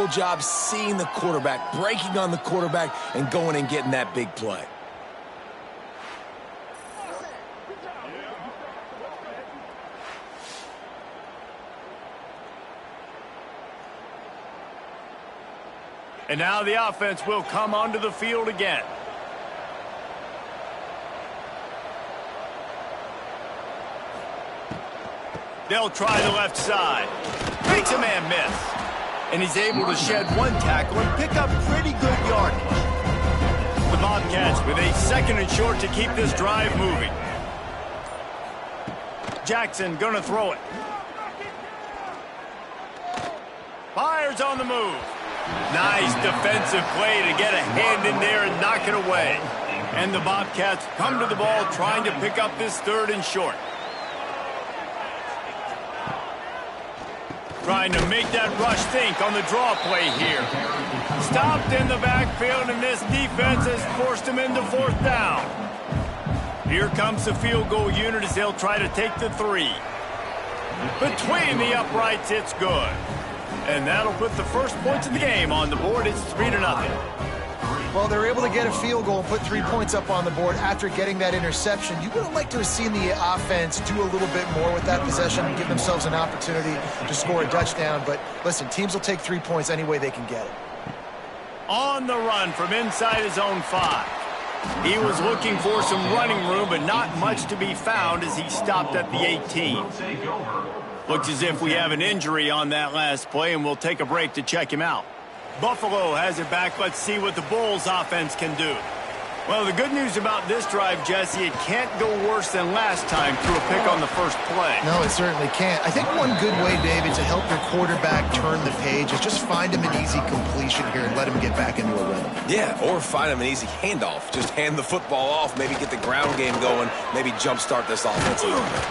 real job seeing the quarterback, breaking on the quarterback, and going and getting that big play. And now the offense will come onto the field again. They'll try the left side. Makes a man miss. And he's able to shed one tackle and pick up pretty good yardage. The Bobcats with a 2nd and short to keep this drive moving. Jackson gonna throw it. Fires on the move. Nice defensive play to get a hand in there and knock it away. And the Bobcats come to the ball trying to pick up this 3rd and short. Trying to make that rush think on the draw play here. Stopped in the backfield, and this defense has forced him into 4th down. Here comes the field goal unit as they'll try to take the 3. Between the uprights, it's good. And that'll put the first points of the game on the board. It's 3-0. Well, they were able to get a field goal and put 3 points up on the board after getting that interception. You would have liked to have seen the offense do a little bit more with that possession and give themselves an opportunity to score a touchdown. But listen, teams will take 3 points any way they can get it. On the run from inside his own 5. He was looking for some running room, but not much to be found as he stopped at the 18. Looks as if we have an injury on that last play, and we'll take a break to check him out. Buffalo has it back. Let's see what the Bulls offense can do. Well, the good news about this drive, Jesse, it can't go worse than last time through a pick on the first play. No, it certainly can't. I think one good way, David, to help your quarterback turn the page is just find him an easy completion here and let him get back into a rhythm. Yeah, or find him an easy handoff. Just hand the football off, maybe get the ground game going, maybe jumpstart this offense a little bit.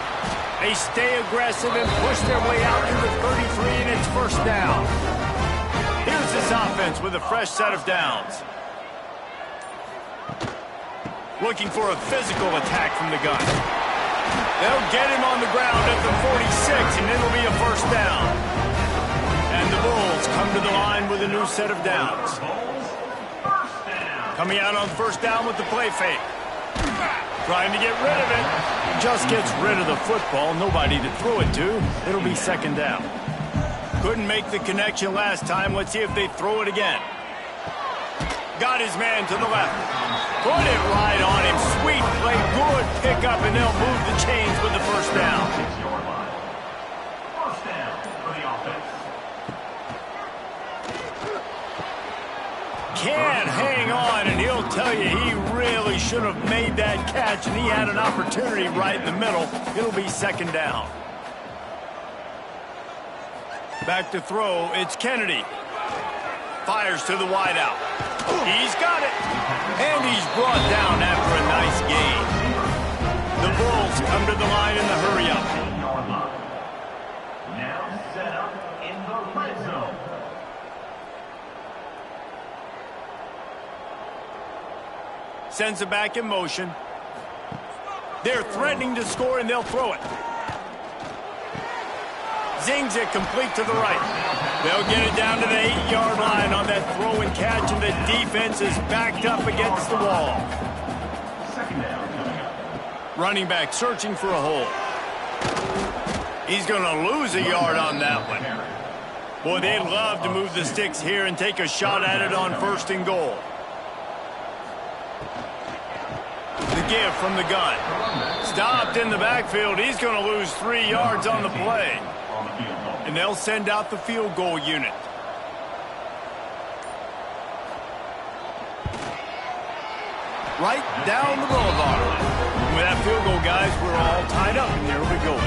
They stay aggressive and push their way out to the 33, and it's 1st down. Here's this offense with a fresh set of downs. Looking for a physical attack from the gun. They'll get him on the ground at the 46, and it'll be a 1st down. And the Bulls come to the line with a new set of downs. Coming out on 1st down with the play fake. Trying to get rid of it. Just gets rid of the football. Nobody to throw it to. It'll be 2nd down. Couldn't make the connection last time. Let's see if they throw it again. Got his man to the left. Put it right on him. Sweet play. Good pickup, and they'll move the chains with the 1st down. Can't hang on, and he'll tell you he really should have made that catch, and he had an opportunity right in the middle. It'll be 2nd down. Back to throw, it's Kennedy. Fires to the wideout. He's got it. And he's brought down after a nice gain. The Bulls come to the line in the hurry-up. Now set up in the red zone. Sends it back in motion. They're threatening to score, and they'll throw it. Zings it complete to the right. They'll get it down to the 8-yard line on that throw and catch, and the defense is backed up against the wall. Running back searching for a hole. He's going to lose a yard on that one. Boy, they'd love to move the sticks here and take a shot at it on 1st and goal. The give from the gun. Stopped in the backfield. He's going to lose 3 yards on the play. And they'll send out the field goal unit. Right down the boulevard. And with that field goal, guys, we're all tied up, and there we go.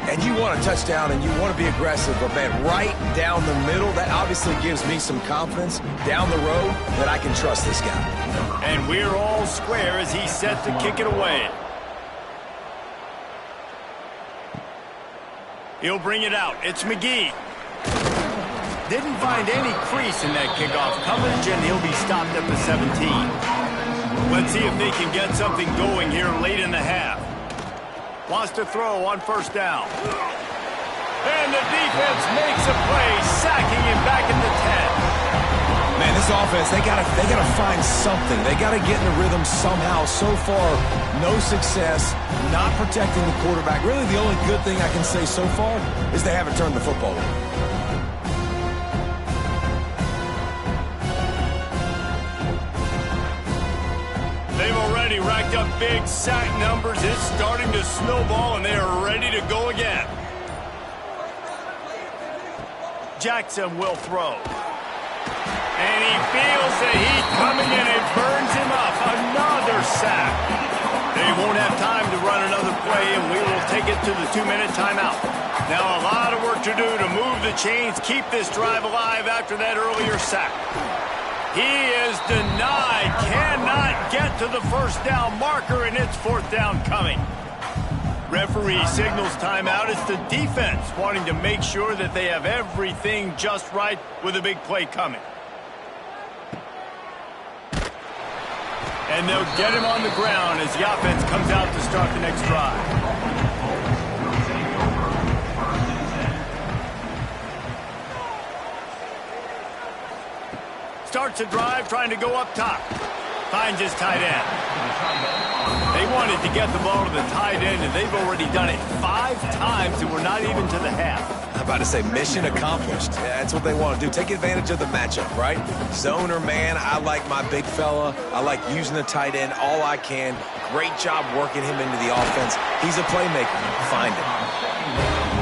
And you want a touchdown and you want to be aggressive, but man, right down the middle, that obviously gives me some confidence down the road that I can trust this guy. And we're all square as he's set to kick it away. He'll bring it out. It's McGee. Didn't find any crease in that kickoff coverage, and he'll be stopped at the 17. Let's see if they can get something going here late in the half. Wants to throw on 1st down. And the defense makes a play, sacking him back at the offense, they gotta find something. They gotta get in the rhythm somehow. So far, no success, not protecting the quarterback. Really, the only good thing I can say so far is they haven't turned the football over. They've already racked up big sack numbers. It's starting to snowball, and they are ready to go again. Jackson will throw. And he feels the heat coming, and it burns him up. Another sack. They won't have time to run another play, and we will take it to the 2-minute timeout. Now a lot of work to do to move the chains, keep this drive alive after that earlier sack. He is denied, cannot get to the first down marker, and it's 4th down coming. Referee signals timeout. It's the defense wanting to make sure that they have everything just right with a big play coming. And they'll get him on the ground as the offense comes out to start the next drive. Starts a drive trying to go up top. Finds his tight end. They wanted to get the ball to the tight end, and they've already done it 5 times, and we're not even to the half. I'm about to say mission accomplished. Yeah, that's what they want to do. Take advantage of the matchup, right? Zone or man, I like my big fella. I like using the tight end all I can. Great job working him into the offense. He's a playmaker. Find him.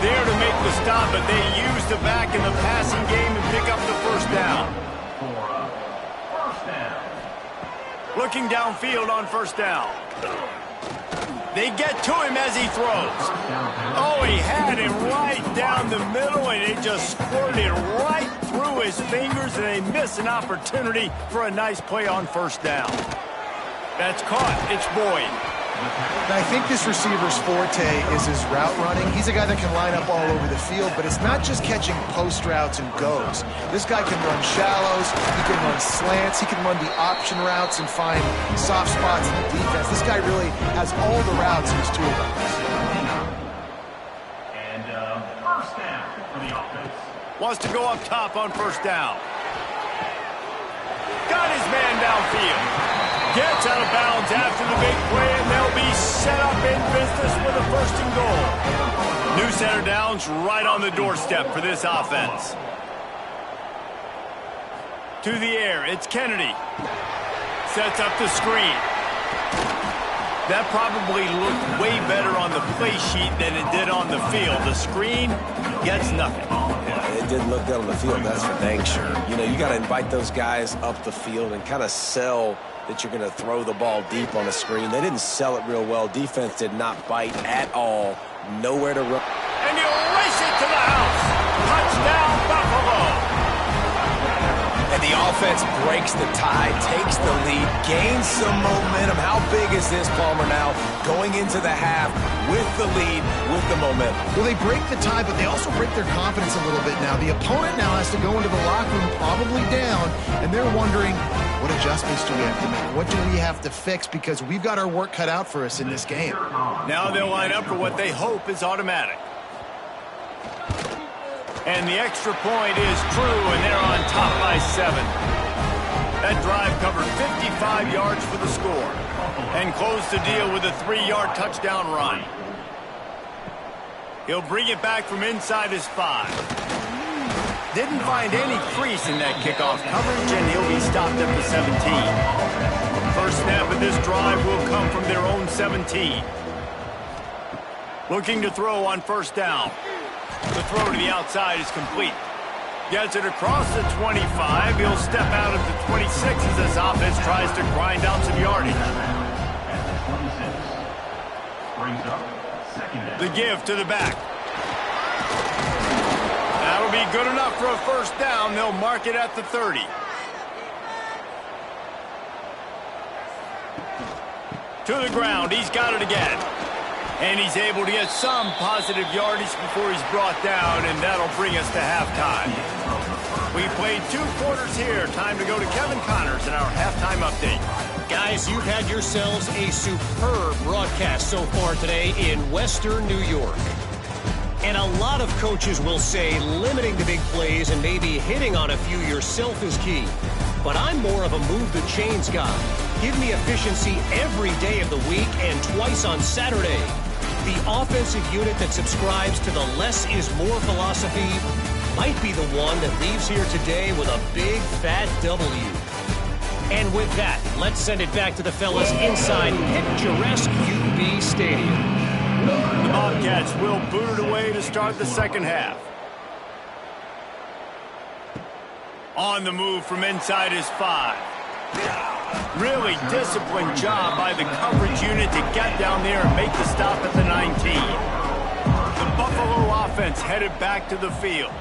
There to make the stop, but they use the back in the passing game and pick up the first down. Looking downfield on first down. They get to him as he throws. Oh, he had it right down the middle, and it just squirted right through his fingers, and they miss an opportunity for a nice play on first down. That's caught. It's Boyd. I think this receiver's forte is his route running. He's a guy that can line up all over the field, but it's not just catching post routes and goes. This guy can run shallows, he can run slants, he can run the option routes and find soft spots in the defense. This guy really has all the routes in his toolbox. And first down for the offense. Wants to go up top on first down. Got his man downfield. Gets out of bounds after the big play, and they'll be set up in business with a 1st and goal. New center downs right on the doorstep for this offense. To the air, it's Kennedy. Sets up the screen. That probably looked way better on the play sheet than it did on the field. The screen gets nothing. Yeah, it didn't look good on the field, that's for dang sure. You know, you got to invite those guys up the field and kind of sell that you're going to throw the ball deep on a screen. They didn't sell it real well. Defense did not bite at all. Nowhere to run. And he'll race it to the house. Touchdown, Buffalo. And the offense breaks the tie, takes the lead, gains some momentum. How big is this, Palmer, now? Going into the half with the lead, with the momentum. Well, they break the tie, but they also break their confidence a little bit now. The opponent now has to go into the locker room probably down, and they're wondering, what adjustments do we have to make? What do we have to fix? Because we've got our work cut out for us in this game. Now they'll line up for what they hope is automatic. And the extra point is true, and they're on top by 7. That drive covered 55 yards for the score and closed the deal with a 3-yard touchdown run. He'll bring it back from inside his 5. Didn't find any crease in that kickoff coverage, and he'll be stopped at the 17. First snap of this drive will come from their own 17. Looking to throw on first down. The throw to the outside is complete. Gets it across the 25. He'll step out at the 26 as this offense tries to grind out some yardage. The give to the back. That'll be good enough for a first down. They'll mark it at the 30. To the ground. He's got it again. And he's able to get some positive yardage before he's brought down, and that'll bring us to halftime. We played 2 quarters here. Time to go to Kevin Connors in our halftime update. Guys, you've had yourselves a superb broadcast so far today in Western New York. And a lot of coaches will say limiting the big plays and maybe hitting on a few yourself is key. but I'm more of a move the chains guy. Give me efficiency every day of the week and twice on Saturday. The offensive unit that subscribes to the less is more philosophy might be the one that leaves here today with a big fat W. And with that, let's send it back to the fellas inside picturesque UB Stadium. The Bobcats will boot it away to start the second half. On the move from inside his 5. Really disciplined job by the coverage unit to get down there and make the stop at the 19. The Buffalo offense headed back to the field.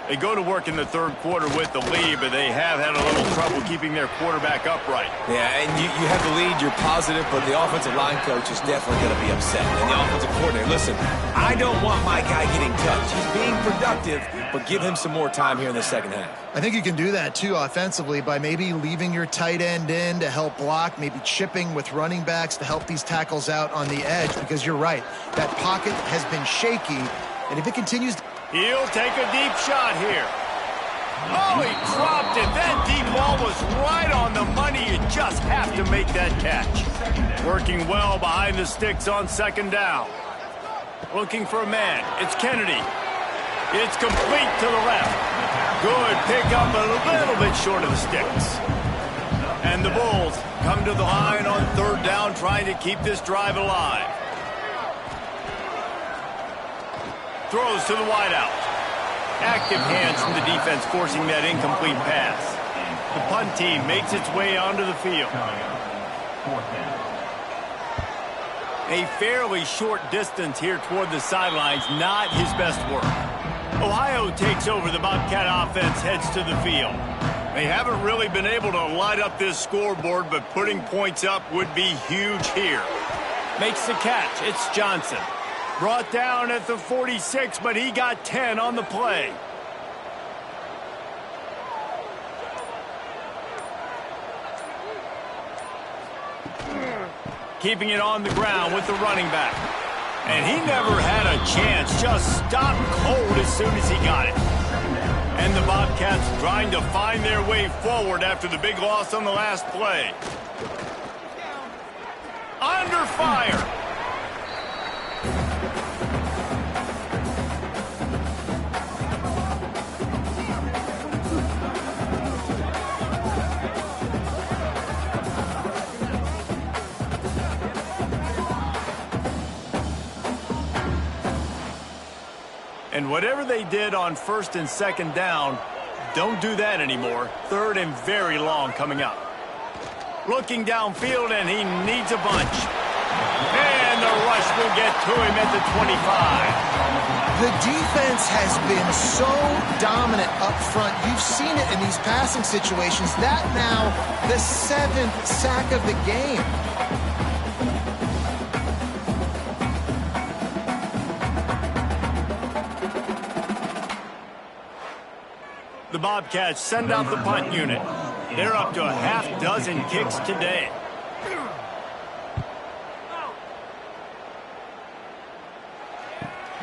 They go to work in the third quarter with the lead, but they have had a little trouble keeping their quarterback upright. Yeah, and you have the lead, you're positive, but the offensive line coach is definitely going to be upset. And the offensive coordinator, listen, I don't want my guy getting touched. He's being productive, but give him some more time here in the second half. I think you can do that, too, offensively, by maybe leaving your tight end in to help block, maybe chipping with running backs to help these tackles out on the edge, because you're right. That pocket has been shaky, and if it continues to... He'll take a deep shot here. Oh, he dropped it. That deep ball was right on the money. You just have to make that catch. Working well behind the sticks on second down. Looking for a man. It's Kennedy. It's complete to the left. Good pickup, a little bit short of the sticks. And the Bulls come to the line on third down, trying to keep this drive alive. Throws to the wideout. Active hands from the defense forcing that incomplete pass. The punt team makes its way onto the field. A fairly short distance here toward the sidelines, not his best work. Ohio takes over. The Bobcat offense heads to the field. They haven't really been able to light up this scoreboard, but putting points up would be huge here. Makes the catch. It's Johnson. Brought down at the 46, but he got 10 on the play. Keeping it on the ground with the running back. And he never had a chance. Just stopped cold as soon as he got it. And the Bobcats trying to find their way forward after the big loss on the last play. Under fire. And whatever they did on first and second down, don't do that anymore. Third and very long coming up. Looking downfield, and he needs a bunch. And the rush will get to him at the 25. The defense has been so dominant up front. You've seen it in these passing situations. That now the 7th sack of the game. The Bobcats send out the punt unit. They're up to a half dozen kicks today.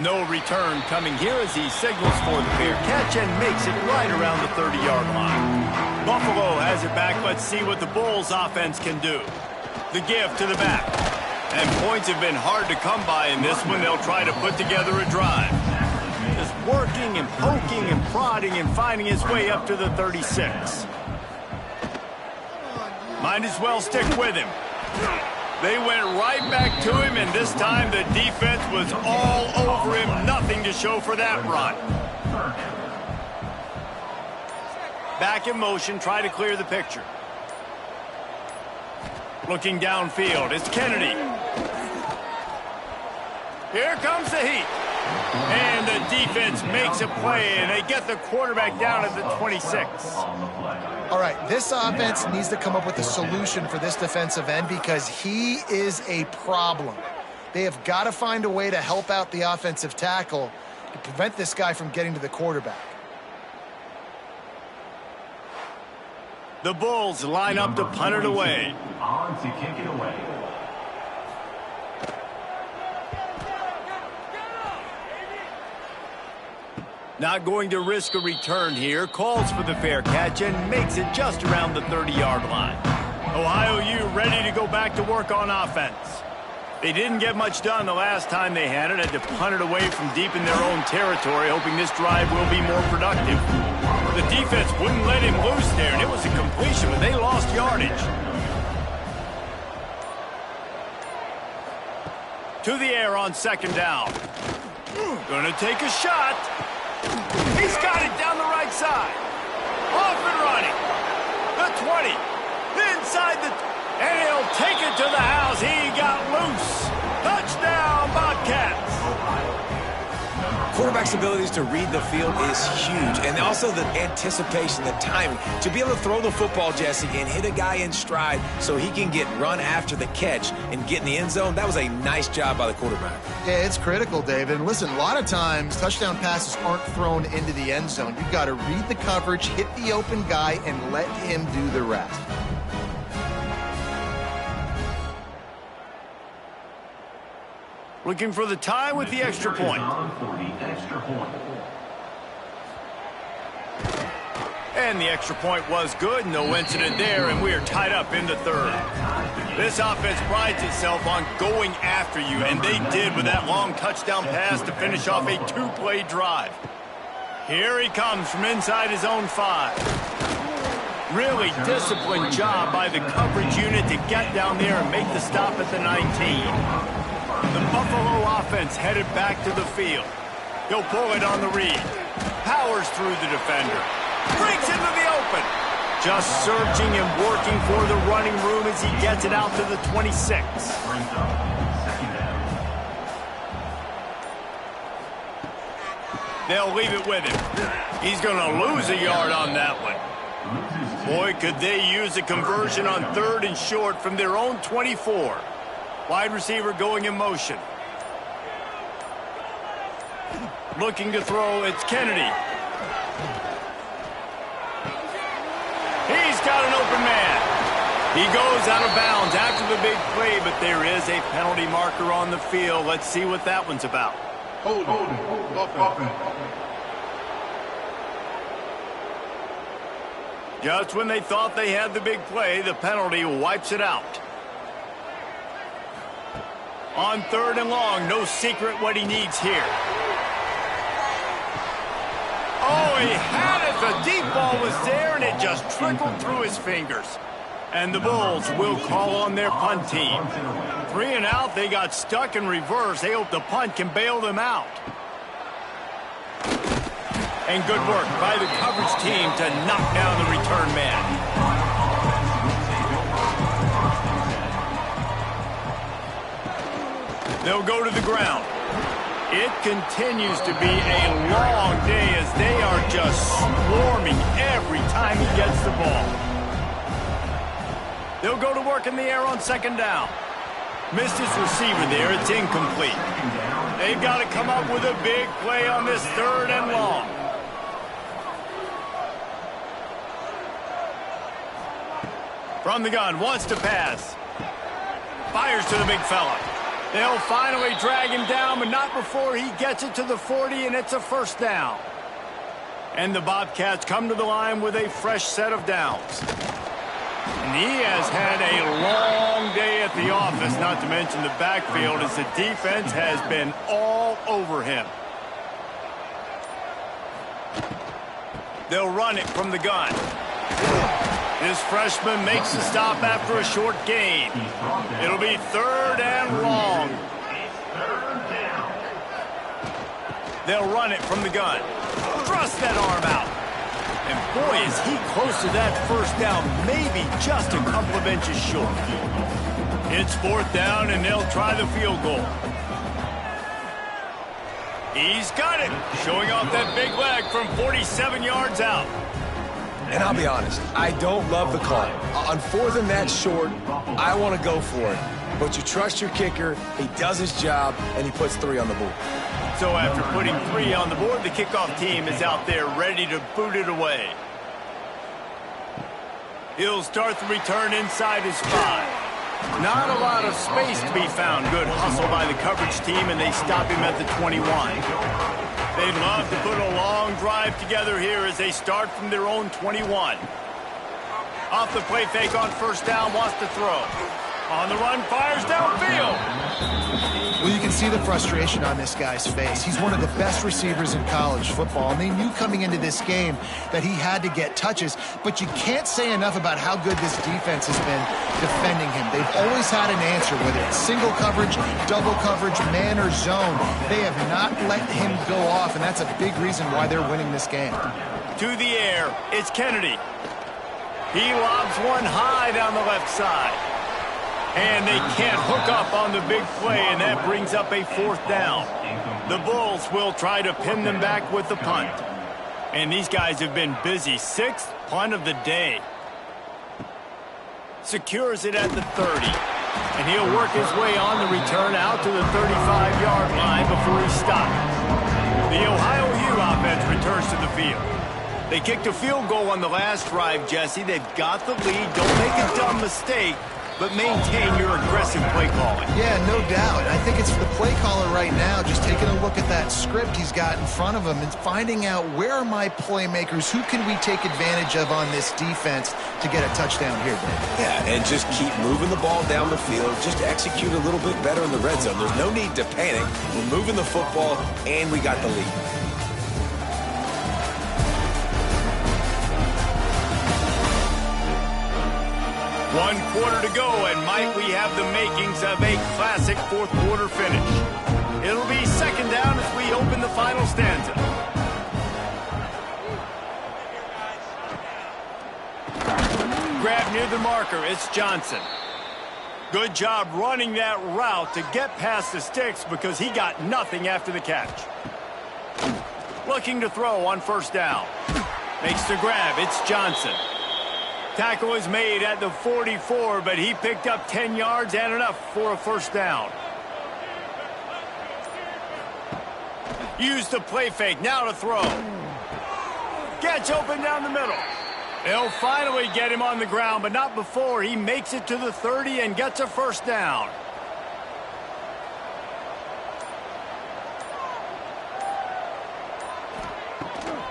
No return coming here as he signals for the fair catch and makes it right around the 30-yard line. Buffalo has it back. Let's see what the Bulls offense can do. The give to the back. And points have been hard to come by in this one. They'll try to put together a drive. Just working and poking and prodding and finding his way up to the 36. Might as well stick with him. They went right back to him, and this time the defense was all over him. Nothing to show for that run. Back in motion, try to clear the picture. Looking downfield, it's Kennedy. Here comes the heat. And the defense makes a play, and they get the quarterback down at the 26. All right, this offense needs to come up with a solution for this defensive end because he is a problem. They have got to find a way to help out the offensive tackle to prevent this guy from getting to the quarterback. The Bulls line up to punt it away. On to kick it away. Not going to risk a return here. Calls for the fair catch and makes it just around the 30-yard line. Ohio U ready to go back to work on offense. They didn't get much done the last time they had it. Had to punt it away from deep in their own territory, hoping this drive will be more productive. The defense wouldn't let him loose there, and it was a completion, but they lost yardage. To the air on second down. Gonna take a shot. He's got it down the right side. Off and running. The 20. Inside the... And he'll take it to the house. He got loose. Touchdown, Bobcats. Quarterback's abilities to read the field is huge. And also the anticipation, the timing. To be able to throw the football, Jesse, and hit a guy in stride so he can get run after the catch and get in the end zone, that was a nice job by the quarterback. Yeah, it's critical, David. And listen, a lot of times touchdown passes aren't thrown into the end zone. You've got to read the coverage, hit the open guy, and let him do the rest. Looking for the tie with the extra point. And the extra point was good. No incident there, and we are tied up in the third. This offense prides itself on going after you, and they did with that long touchdown pass to finish off a two-play drive. Here he comes from inside his own 5. Really disciplined job by the coverage unit to get down there and make the stop at the 19. The Buffalo offense headed back to the field. He'll pull it on the read. Powers through the defender. Breaks into the open. Just searching and working for the running room as he gets it out to the 26. They'll leave it with him. He's going to lose a yard on that one. Boy, could they use a conversion on 3rd and short from their own 24. Wide receiver going in motion. Looking to throw, it's Kennedy. He's got an open man. He goes out of bounds after the big play, but there is a penalty marker on the field. Let's see what that one's about. Hold. Just when they thought they had the big play, the penalty wipes it out. On 3rd and long, no secret what he needs here. Oh, he had it. The deep ball was there, and it just trickled through his fingers. And the Bulls will call on their punt team. 3 and out, they got stuck in reverse. They hope the punt can bail them out. And good work by the coverage team to knock down the return man. They'll go to the ground. It continues to be a long day as they are just swarming every time he gets the ball. They'll go to work in the air on 2nd down. Missed his receiver there. It's incomplete. They've got to come up with a big play on this 3rd and long. From the gun, wants to pass. Fires to the big fella. They'll finally drag him down, but not before he gets it to the 40, and it's a 1st down. And the Bobcats come to the line with a fresh set of downs. And he has had a long day at the office, not to mention the backfield, as the defense has been all over him. They'll run it from the gun. This freshman makes the stop after a short gain. It'll be 3rd and long. They'll run it from the gun. Thrust that arm out. And boy, is he close to that 1st down, maybe just a couple of inches short. It's 4th down, and they'll try the field goal. He's got it, showing off that big leg from 47 yards out. And I'll be honest, I don't love the call. On 4th and that short, I want to go for it. But you trust your kicker, he does his job, and he puts 3 on the board. So after putting 3 on the board, the kickoff team is out there ready to boot it away. He'll start the return inside his 5. Not a lot of space to be found. Good hustle by the coverage team, and they stop him at the 21. They'd love to put a long drive together here as they start from their own 21. Off the play fake on first down, wants to throw. On the run, fires downfield. Well, you can see the frustration on this guy's face. He's one of the best receivers in college football, and they knew coming into this game that he had to get touches, but you can't say enough about how good this defense has been defending him. They've always had an answer, whether it's single coverage, double coverage, man or zone. They have not let him go off, and that's a big reason why they're winning this game. To the air, it's Kennedy. He lobs one high down the left side. And they can't hook up on the big play, and that brings up a fourth down. The Bulls will try to pin them back with the punt. And these guys have been busy. Sixth punt of the day. Secures it at the 30. And he'll work his way on the return out to the 35-yard line before he's stopped. The Ohio U offense returns to the field. They kicked a field goal on the last drive, Jesse. They've got the lead. Don't make a dumb mistake, but maintain your aggressive play calling. Yeah, no doubt. I think it's the play caller right now just taking a look at that script he's got in front of him and finding out where are my playmakers, who can we take advantage of on this defense to get a touchdown here, Dave. Yeah, and just keep moving the ball down the field. Just execute a little bit better in the red zone. There's no need to panic. We're moving the football, and we got the lead. One quarter to go, and might we have the makings of a classic fourth quarter finish. It'll be second down as we open the final stanza. Grab near the marker, it's Johnson. Good job running that route to get past the sticks because he got nothing after the catch. Looking to throw on first down. Makes the grab, it's Johnson. Tackle is made at the 44, but he picked up 10 yards and enough for a first down. Use the play fake, now to throw. Gets open down the middle. They'll finally get him on the ground, but not before he makes it to the 30 and gets a first down.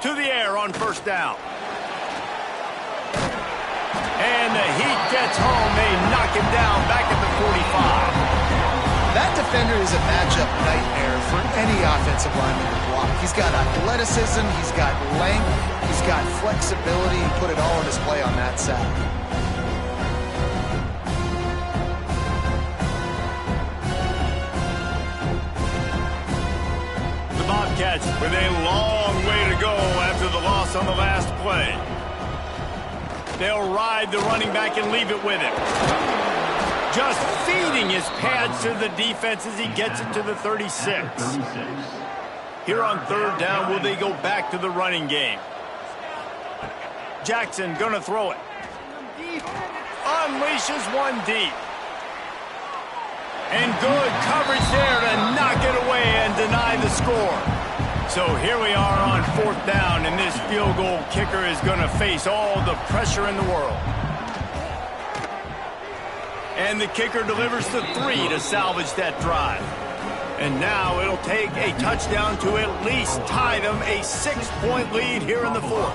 To the air on first down. And the heat gets home. They knock him down back at the 45. That defender is a matchup nightmare for any offensive lineman to block. He's got athleticism, he's got length, he's got flexibility. He put it all on display on that sack. The Bobcats with a long way to go after the loss on the last play. They'll ride the running back and leave it with him. Just feeding his pads to the defense as he gets it to the 36. Here on third down, will they go back to the running game? Jackson gonna throw it. Unleashes one deep. And good coverage there to knock it away and deny the score. So here we are on fourth down, and this field goal kicker is going to face all the pressure in the world. And the kicker delivers the 3 to salvage that drive. And now it'll take a touchdown to at least tie them a 6-point lead here in the fourth.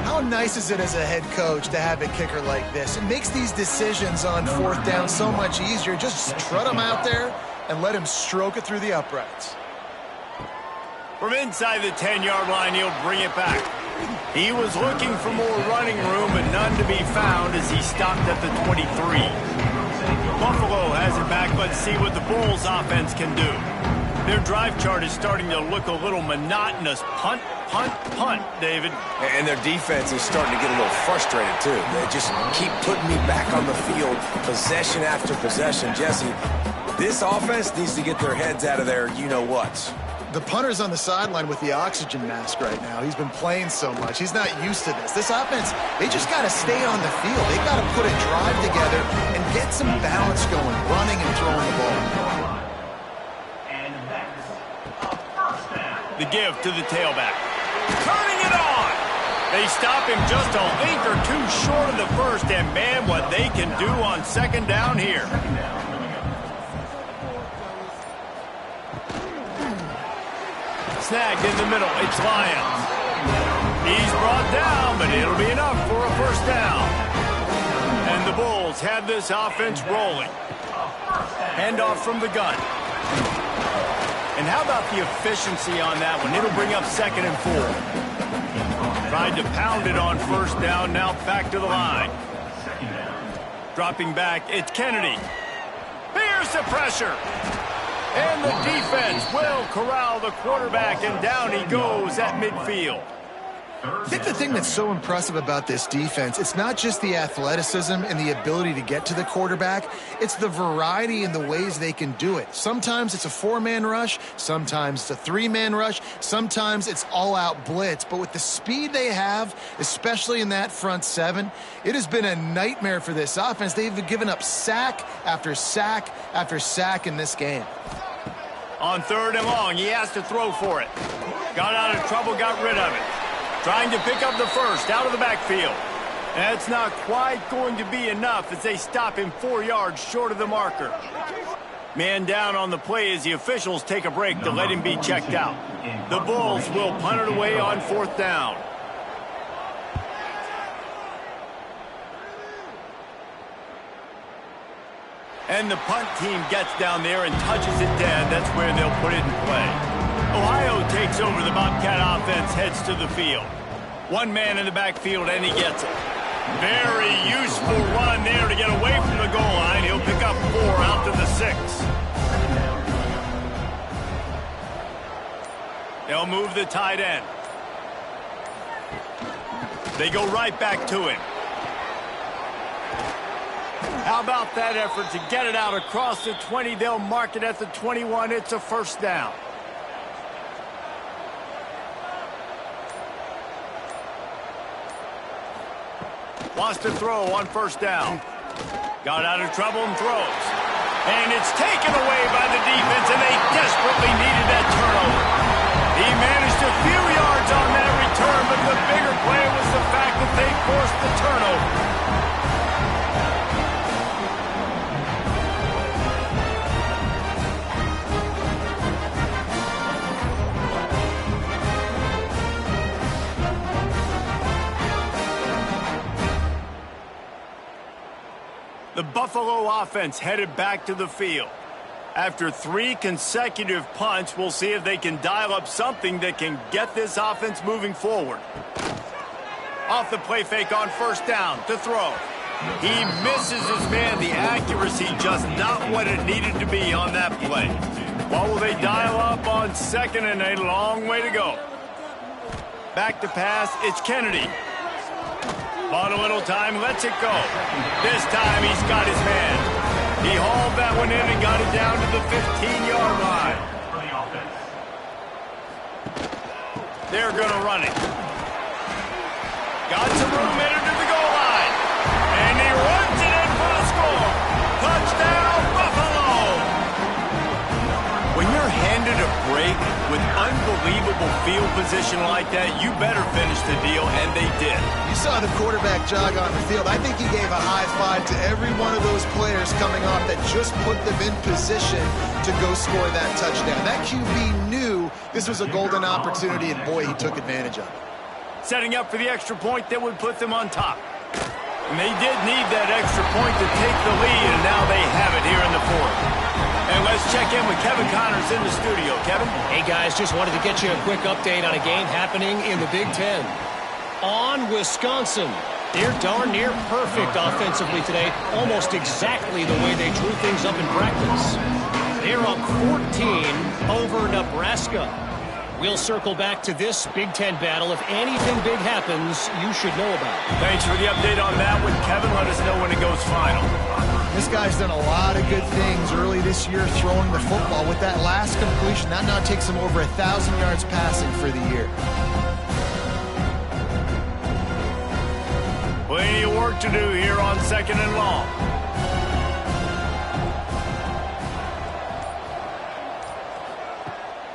How nice is it as a head coach to have a kicker like this? It makes these decisions on fourth down so much easier. Just strut him out there and let him stroke it through the uprights. From inside the 10-yard line, he'll bring it back. He was looking for more running room, but none to be found as he stopped at the 23. Buffalo has it back. Let's see what the Bulls offense can do. Their drive chart is starting to look a little monotonous. Punt, punt, punt, David. And their defense is starting to get a little frustrated, too. They just keep putting me back on the field, possession after possession. Jesse, this offense needs to get their heads out of their you-know-whats. The punter's on the sideline with the oxygen mask right now. He's been playing so much. He's not used to this. This offense, they just got to stay on the field. They got to put a drive together and get some balance going, running and throwing the ball. The give to the tailback. Turning it on! They stop him just a link or two short of the first, and man, what they can do on second down here. Snagged in the middle. It's Lyons. He's brought down, but it'll be enough for a first down. And the Bulls have this offense rolling. Handoff from the gun. And how about the efficiency on that one? It'll bring up 2nd and 4. Tried to pound it on first down, now back to the line. Dropping back, it's Kennedy. Here's the pressure. And the defense will corral the quarterback, and down he goes at midfield. I think the thing that's so impressive about this defense, it's not just the athleticism and the ability to get to the quarterback, it's the variety in the ways they can do it. Sometimes it's a 4-man rush, sometimes it's a 3-man rush, sometimes it's all-out blitz. But with the speed they have, especially in that front 7, it has been a nightmare for this offense. They've given up sack after sack after sack in this game. On 3rd and long, he has to throw for it. Got out of trouble, got rid of it. Trying to pick up the first out of the backfield. That's not quite going to be enough as they stop him 4 yards short of the marker. Man down on the play as the officials take a break to let him be checked out. The Bulls will punt it away on 4th down. And the punt team gets down there and touches it dead. That's where they'll put it in play. Ohio takes over. The Bobcat offense heads to the field. 1 man in the backfield, and he gets it. Very useful run there to get away from the goal line. He'll pick up 4 out to the 6. They'll move the tight end. They go right back to him. How about that effort to get it out across the 20? They'll mark it at the 21. It's a first down. Wants to throw on first down. Got out of trouble and throws. And it's taken away by the defense, and they desperately needed that turnover. He managed a few yards on that return, but the bigger play was the fact that they forced the turnover. The Buffalo offense headed back to the field. After 3 consecutive punts, we'll see if they can dial up something that can get this offense moving forward. Off the play fake on first down to throw. He misses his man. The accuracy just not what it needed to be on that play. What will they dial up on 2nd and a long way to go? Back to pass, it's Kennedy. Bought a little time, lets it go. This time he's got his man. He hauled that one in and got it down to the 15-yard line. They're going to run it. Got some room headed to the goal line. And he runs it in for the score. Touchdown, Buffalo! When you're handed a break with unbelievable field position like that, you better finish the deal, and they did. You saw the quarterback jog on the field. I think he gave a high five to every one of those players coming off that just put them in position to go score that touchdown. That QB knew this was a golden opportunity, and boy, he took advantage of it. Setting up for the extra point that would put them on top. And they did need that extra point to take the lead, and now they have it here in the 4th. And let's check in with Kevin Connors in the studio. Kevin? Hey, guys, just wanted to get you a quick update on a game happening in the Big Ten. On Wisconsin. They're darn near perfect offensively today, almost exactly the way they drew things up in practice. They're up 14 over Nebraska. We'll circle back to this Big Ten battle. If anything big happens, you should know about it. Thanks for the update on that one, Kevin. Let us know when it goes final. This guy's done a lot of good things early this year throwing the football. With that last completion, that now takes him over 1,000 yards passing for the year. Plenty of work to do here on 2nd and long.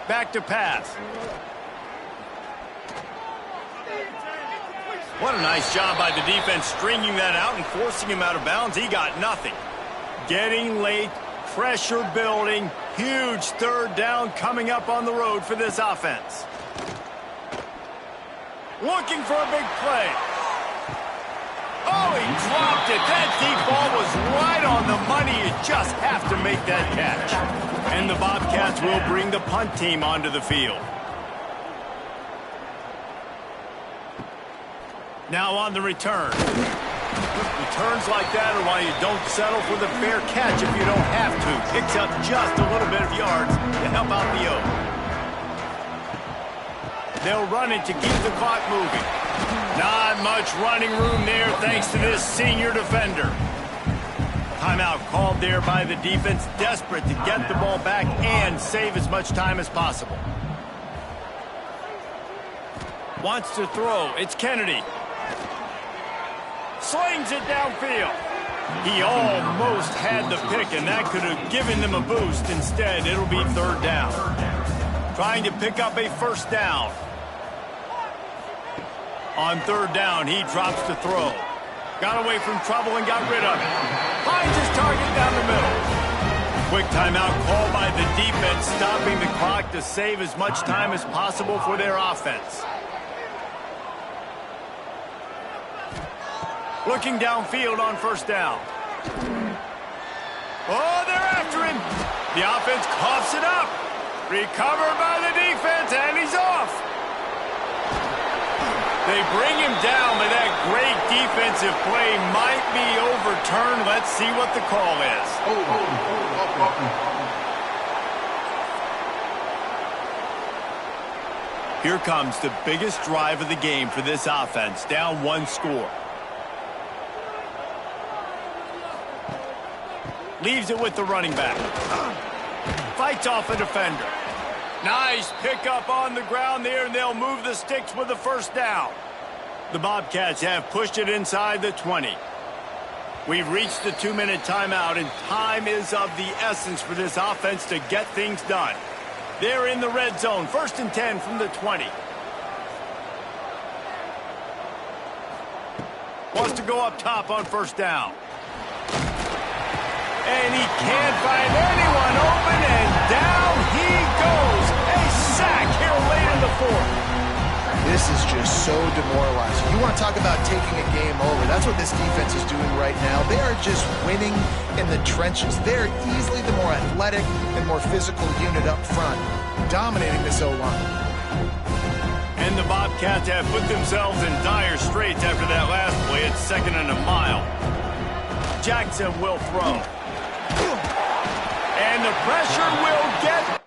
Back to pass. What a nice job by the defense stringing that out and forcing him out of bounds. He got nothing. Getting late, pressure building, huge third down coming up on the road for this offense. Looking for a big play. Oh, he dropped it. That deep ball was right on the money. You just have to make that catch. And the Bobcats will bring the punt team onto the field. Now on the return. Returns like that are why you don't settle for the fair catch if you don't have to. Picks up just a little bit of yards to help out the O. They'll run it to keep the clock moving. Not much running room there thanks to this senior defender. Timeout called there by the defense, desperate to get the ball back and save as much time as possible. Wants to throw. It's Kennedy. Slings it downfield. He almost had the pick, and that could have given them a boost. Instead, it'll be third down. Trying to pick up a first down. On third down, he drops to throw. Got away from trouble and got rid of it. Finds his target down the middle. Quick timeout called by the defense, stopping the clock to save as much time as possible for their offense. Looking downfield on first down. Oh, they're after him. The offense coughs it up. Recovered by the defense, and he's off. They bring him down, but that great defensive play might be overturned. Let's see what the call is. Here comes the biggest drive of the game for this offense, down one score. Leaves it with the running back. Fights off a defender. Nice pickup on the ground there, and they'll move the sticks with the first down. The Bobcats have pushed it inside the 20. We've reached the 2-minute timeout, and time is of the essence for this offense to get things done. They're in the red zone, 1st and 10 from the 20. Wants to go up top on first down. And he can't find anyone open, and down he goes. A sack here late in the fourth. This is just so demoralizing. You want to talk about taking a game over. That's what this defense is doing right now. They are just winning in the trenches. They're easily the more athletic and more physical unit up front, dominating this O-line. And the Bobcats have put themselves in dire straits after that last play. It's 2nd and a mile. Jackson will throw. And the pressure will get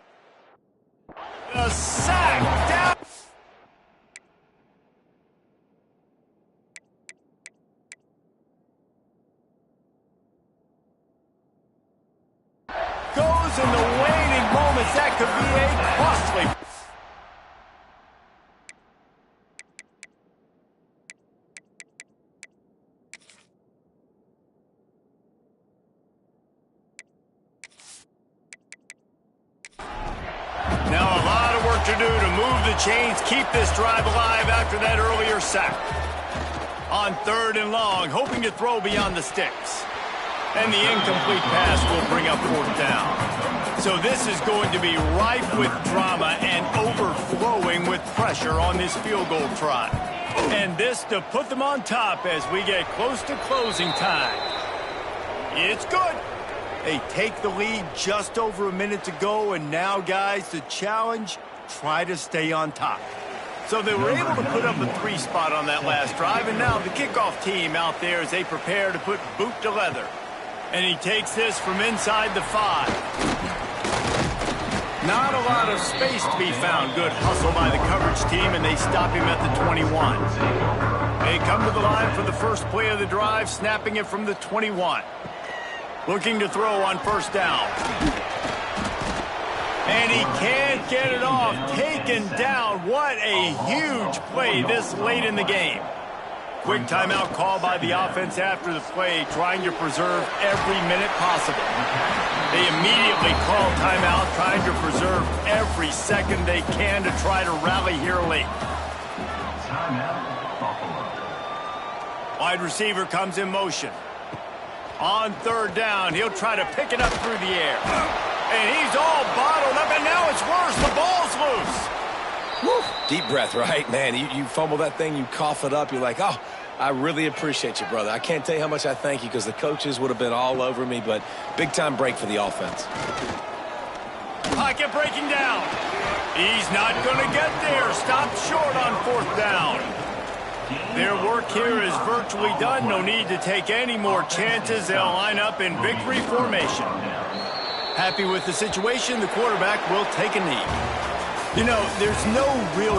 a sack down. Goes in the waning moments. That could be a costly. Now a lot of work to do to move the chains, keep this drive alive after that earlier sack. On 3rd and long, hoping to throw beyond the sticks. And the incomplete pass will bring up 4th down. So this is going to be ripe with drama and overflowing with pressure on this field goal try. And this to put them on top as we get close to closing time. It's good. They take the lead, just over a minute to go, and now, guys, the challenge, try to stay on top. So they were able to put up a 3 spot on that last drive, and now the kickoff team out there as they prepare to put boot to leather. And he takes this from inside the 5. Not a lot of space to be found. Good hustle by the coverage team, and they stop him at the 21. They come to the line for the first play of the drive, snapping it from the 21. Looking to throw on first down. And he can't get it off. Taken down. What a huge play this late in the game. Quick timeout call by the offense after the play, trying to preserve every minute possible. They immediately call timeout, trying to preserve every second they can to try to rally here late. Wide receiver comes in motion. On 3rd down, he'll try to pick it up through the air. And he's all bottled up, and now it's worse. The ball's loose. Woo. Deep breath, right? Man, you fumble that thing, you cough it up, you're like, oh, I really appreciate you, brother. I can't tell you how much I thank you because the coaches would have been all over me, but big-time break for the offense. Pocket breaking down. He's not going to get there. Stopped short on 4th down. Their work here is virtually done. No need to take any more chances. They'll line up in victory formation. Happy with the situation, the quarterback will take a knee. You know, there's no real